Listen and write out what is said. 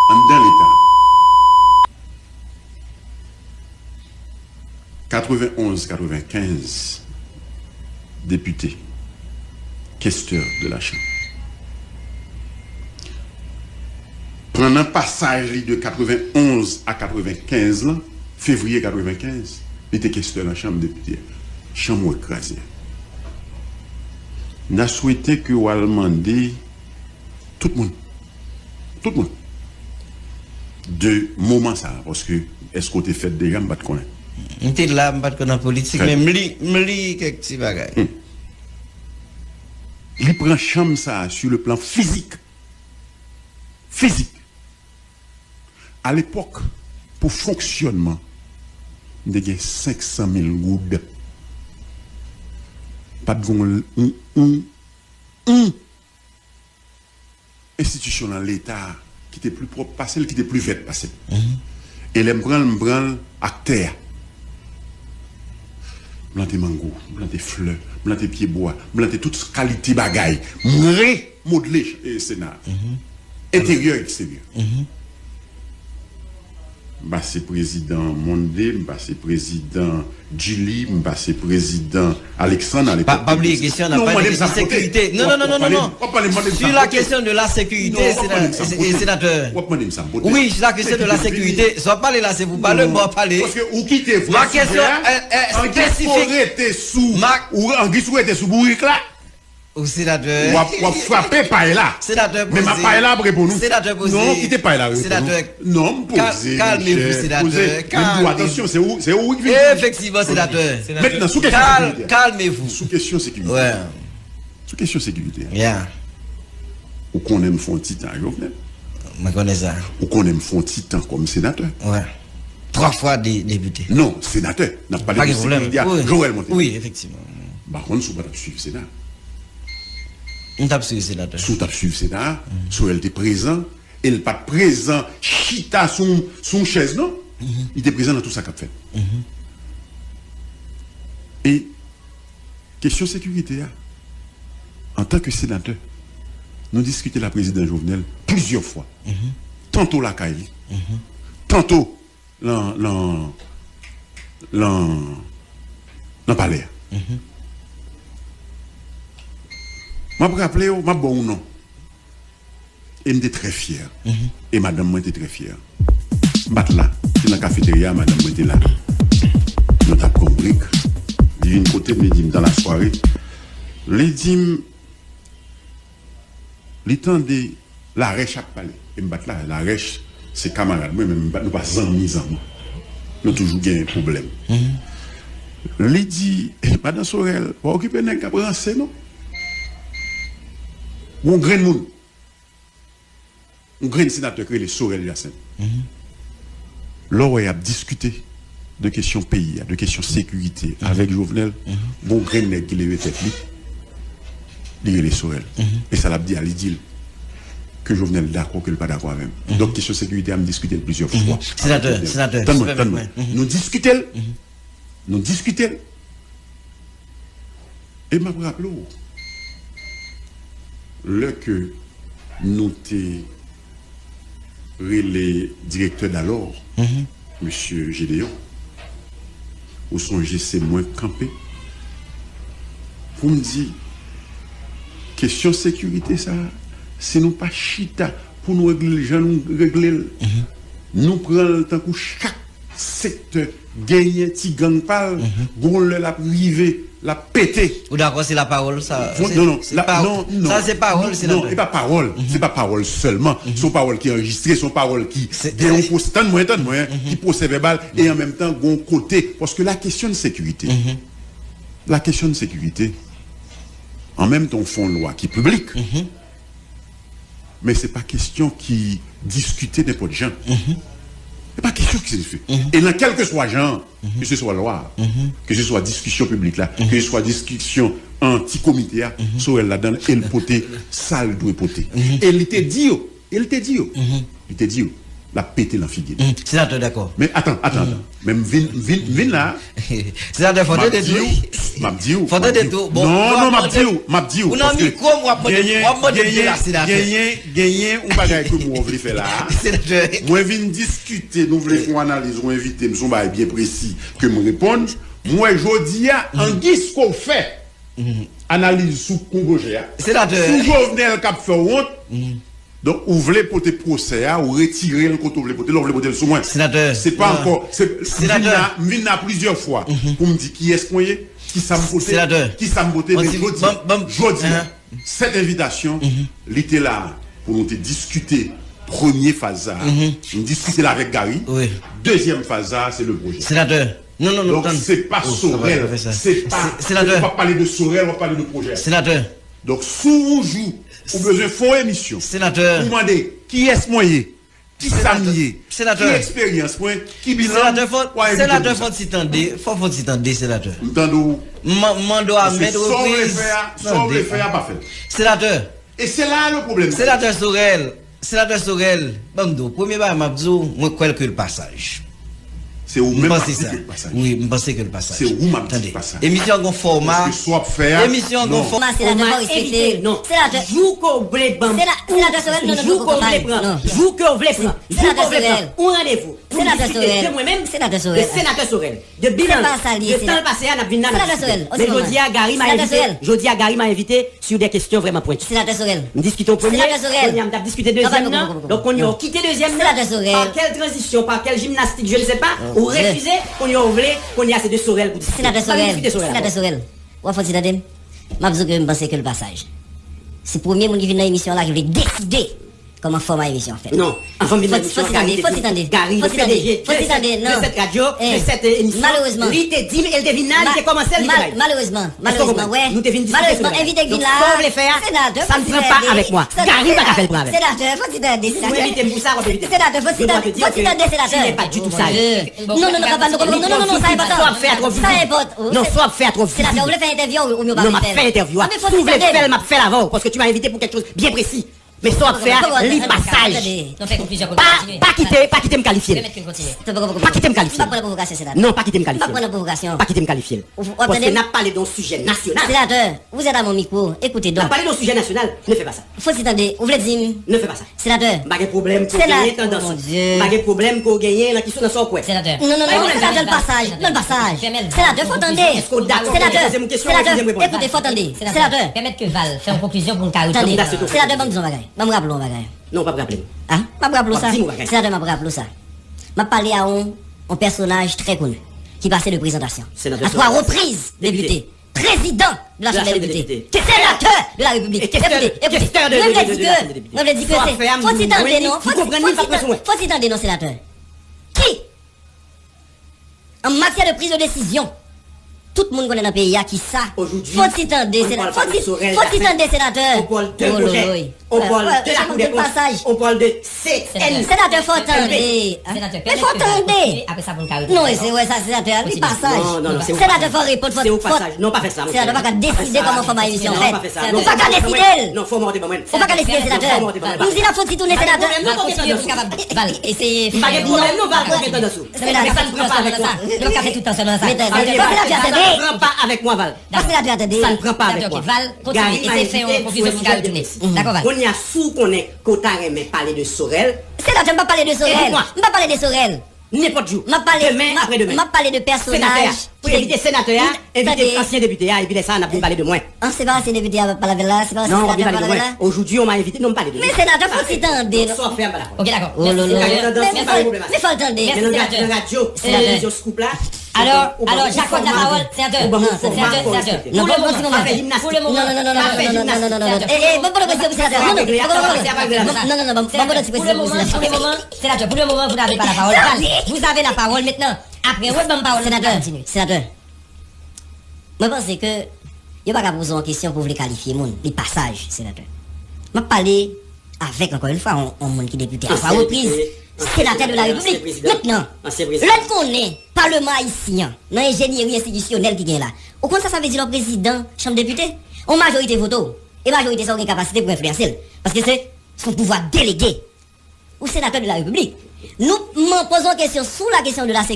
dans l'État. 91-95 députés, questeurs de la Chambre. Pendant un passage de 91 à 95, là, février 95, il était questeur de la Chambre députés. Chambre écrasée. On a souhaité que vous demandez tout le monde, de moment ça, parce que est-ce qu'on t'est fait déjà, je ne sais pas. On était là, je ne sais pas politique, mais je lis quelques petits bagages. Il prend chambre ça sur le plan physique. Physique. À l'époque, pour fonctionnement, il y a 500 000 gouttes. Pas de institution dans l'État qui était plus propre, pas celle qui était plus vite passée. Et les branle acteurs. Planter mango, planter fleurs, planter pieds bois, planter toute qualité bagaille, modeler le Sénat. Intérieur et extérieur. C'est président Mondé, c'est président Gilly, c'est président Alexandre à l'époque. Pas oublier question, on n'a pas de sécurité. Non. Sur la question de la sécurité, sénateur. Oui, sur la question de la sécurité. Soit parler là, c'est vous parler, moi parler. Parce que vous quittez ma question est spécifique. Ou en guise était sous bourrique là. Au sénateur. Ou frapper par là. Sénateur posé. Mais ma paille là pour nous. Sénateur posé. Non, quittez pas là. Sénateur. Non, posez. Calmez-vous, sénateur. Attention, c'est où effectivement, sénateur. Maintenant, sous question sécurité. Calmez-vous. Sous question sécurité. Ouais. Sous question sécurité. Yeah. Ou qu'on aime font titan, Jovenel. Je connais ça. Ou qu'on aime font titan comme sénateur. Ouais. 3 fois député. Non, sénateur. N'a pas de sécurité. Joël Monté. Oui, effectivement. Par contre, sous pas suivre le Sénat. On tape sur le sénateur. Sous tape sur le Sénat, sous elle était présent, elle pas présent, chita son chaise, non? Il était présent dans tout ça qu'a fait. Et, question sécurité, en tant que sénateur, nous discutons la présidente Jovenel plusieurs fois. Tantôt la Kaili, tantôt l'en palais. Je me rappelle, je bon non. Et j'étais très fier. Et madame, moi, était très fière. Je suis là. Dans la cafétéria, madame, moi, était là. Nous avons compris. D'une côté, me dit dans la soirée, les dîmes, les temps de la rêche à parler. Et je suis là, la rêche, c'est camarade. Moi, même, nous pas en mise en moi. Nous toujours un problème. Les dit, madame Sorel, vous occupez d'un cap rancé, non? Ou un grain de monde. Un grain de sénateur qui est le Sorel Jacinthe. Là, il a discuté de questions pays, de questions sécurité avec Jovenel. Bon grain de qui lève tête, il est le Sorel. Et ça l'a dit à l'idile que Jovenel est d'accord, qu'il n'est pas d'accord avec même. Donc, question sécurité, on a discuté plusieurs fois. Sénateur. Nous discutons. Nous discutons. Et m'a rappelé le que nous t'es les directeurs d'alors, monsieur Gédéon, ou son GC moins campé, pour me dire, question sécurité, ça, c'est nous pas chita pour nous régler les gens, nous régler. Nous prenons le temps pour chaque secteur gagner petit gang parle, bon la privé, la pété. Ou d'accord, c'est la parole, ça. Non, ça c'est parole, c'est non, et pas parole, c'est pas parole seulement. Son parole qui est enregistrée, son parole qui gagne qui procès verbal et en même temps gon côté parce que la question de sécurité. La question de sécurité en même temps font loi qui est publique. Mais c'est pas question qui discuter n'importe gens. C'est pas question qui se fait. Et dans quel que soit genre, que ce soit loi, que ce soit discussion publique là, que ce soit discussion anti-comité, soit elle là-dedans, elle poté, sale doit poter. Et il te dit, la pété l'amphigé. Sénateur, d'accord. Mais attends. Même vin là. Sénateur, faut de tout. M'a dit ou. Faut de tout. Non, m'a dit ou. On a mis quoi, moi, gagner ou bagay que moi voulais faire là. Moi vinn discuter, nous voulons faire une analyse ou inviter, nous sommes bien précis que me répondre. Moi jodi a en guise qu'on fait. Analyse sous Congo-Géa. Sénateur. Sous Jovenel cap fait honte. Donc, vous voulez porter procès, ou retirer le côté, vous voulez porter le sous-moins. Sénateur. C'est pas encore, sénateur. M'vina plusieurs fois, pour me dire qui est-ce qu'on est, qui ça me vote, qui ça me vote, mais jodi, cette invitation, l'était là, pour nous discuter, premier phase, nous discuter là avec Gary, deuxième phase, c'est le projet. Sénateur. Non. Donc, c'est pas Sorel, c'est pas, on va pas parler de Sorel, on va parler de projet. Sénateur. Donc, sous vous joue, ou besoin de fond émission. Sénateur. Vous demandez qui est-ce moyen, qui s'amier, sénateur. Qui expérience, qui bilan. Sénateur, faut s'y tendre, sénateur. M'tendou. Mando Ahmed reprise. Sans le faire, pas fait. Sénateur. Et c'est là le problème. Sénateur Sorel, Bamdo, premier bar Mabzou, moi, quoi que le passage. C'est où même ça. Oui, je pense que le passage. C'est où m'a dit passage. Émission gon format. Émission gon format. Sénateur respecté. Non. Sénateur. Vous que vous voulez prendre. Sénateur Sorel, non. Vous que vous voulez prendre. Vous que vous voulez prendre. Sénateur Sorel. Un rendez-vous. Sénateur Sorel. Moi-même. Sénateur Sorel. Sénateur Sorel. De bilan. De temps passé à Nabina. Sénateur Sorel. Mais jodi a Gary m'a invité. Jodi a Gary m'a invité sur des questions vraiment pointues. Sénateur Sorel. Nous discutons premier. Sénateur Sorel. On a discuté deuxième. Donc on y a quitté deuxième. Sénateur Sorel. Par quelle transition, par quelle gymnastique, je ne sais pas. Ou refuser qu'on y a oublié qu'on y a ces deux Sorel pour discuter. Sénateur Sorel. Ou faut dire m'a besoin que me penser que le passage. C'est premier monde qui vient dans l'émission là qui veut décider comment former l'émission en fait. Non, avant de l'émission Gary, faut PDG de cette radio, de cette émission. Malheureusement, lui te dit elle devine là, il commencé malheureusement, ouais. Nous te vinn malheureusement invité Vin là. Faut le faire. Ça ne prend pas avec moi. Gary va faire le prendre avec. Sénateur, faut dire des sénateur. Inviter pour ça, sénateur, faut dire des sénateurs. C'est pas du tout ça. Non, ça importe. Soit faire trop vite. Ça importe. Non, soit faire trop vite. Sénateur, vous voulez faire interview ou mieux pas? Non, m'a fait interview. Si vous voulez faire, m'a fait avant parce que tu m'as invité pour quelque chose bien précis. Mais soit faire les passages. Pas quitter me qualifier. Pas quitter me qualifier. Non, pas quitter me qualifier. Pas quitter me qualifier. Parce que n'a parlé d'un sujet national. Sénateur, vous êtes à mon micro. Écoutez donc. N'a parlé d'un sujet national. Ne fais pas ça. Faut s'y attendre. Vous voulez dire? Ne fais pas ça. Sénateur. Pas de problème pour gagner tendance. Pas de problème pour gagner la question dans son coin. Sénateur. Non, sénateur, le passage. Sénateur, faut attendre. Sénateur, écoutez, faut attendre. Sénateur. Permettre que Val fait une conclusion pour une carrière. Sénateur, bon, disons, bagaille. Je me rappelle un bagaille. Non, pas me rappeler. Ah, je me rappelle ça. Sénateur, je me rappelle ça. Je parlé à un personnage très connu qui passait de présentation. À 3 reprises, député. Président de la Chambre des députés. Sénateur de la République. Écoutez, je vous dis que c'est. Faut s'y tendre, non? Faut s'y tendre, non, sénateur. Qui, en matière de prise de décision, tout le monde connaît dans le pays qui ça. Faut s'y tendre, sénateur. Faut s'y tendre, sénateur. On parle de la Cour des comptes. On parle de CN. Sénateur, faut attendre. Mais faut attendre. Après ça, pour une carrière. Non, c'est ouais, ça, sénateur. Le passage. Non, sénateur, faut répondre. C'est au passage. Non, pas faire ça. Sénateur, pas qu'à décider comment faire ma émission. Non, pas faire ça. Faut pas qu'à décider. Non, faut monter moi. Faut pas qu'à décider, sénateur. Nous disons, faut s'y tourner, sénateur. Val, essayez. Pas de problème, non, Val, pour être dessous. Mais ça ne prend pas avec moi. Donc, ça fait tout le temps seulement ça. Ça ne prend pas avec moi, Val. Ça ne prend pas avec moi. Val, continue. Essayez de faire une conclusion pour carrière tourner. D'accord, Val. On y a sous qu'on est Kota mais parler de Sorel. Sénateur, je ne vais pas parler de Sorel. Je ne vais pas parler de Sorel. N'importe où. Demain, après-demain. Je vais parler de personnages. Pour éviter sénateur, éviter ancien député, éviter ça, on a pu parler de moi. Ah, c'est pas ancien député à parler de là, c'est pas ancien député à parler de moi. Aujourd'hui, on m'a invité, non, parler de moi. Mais sénateur, faut s'y tendre. Soit ferme là. Ok, d'accord. Oh là là. Mais faut attendre. La radio, c'est la radio scoop là. Alors, j'accorde la parole, sénateur. Sénateur. Non, pour le moment. Pour le moment, vous n'avez pas la parole. Vous avez la parole maintenant. Après, vous avez parole, sénateur. Moi, je pense que il n'y a pas qu'à poser une question pour vous qualifier, les passages, sénateur. Je parler avec, encore une fois, un monde qui est député à 3 reprises. Sénateur de la République. Maintenant, l'autre qu'on est, Parlement haïtien, dans l'ingénierie institutionnelle qui est là. Au contraire, ça veut dire le président, Chambre des députés, en majorité voto. Et majorité, ça a une capacité pour influencer. Parce que c'est son pouvoir délégué. ou sénateur de la République. Nous posons question sous la question de la sécurité.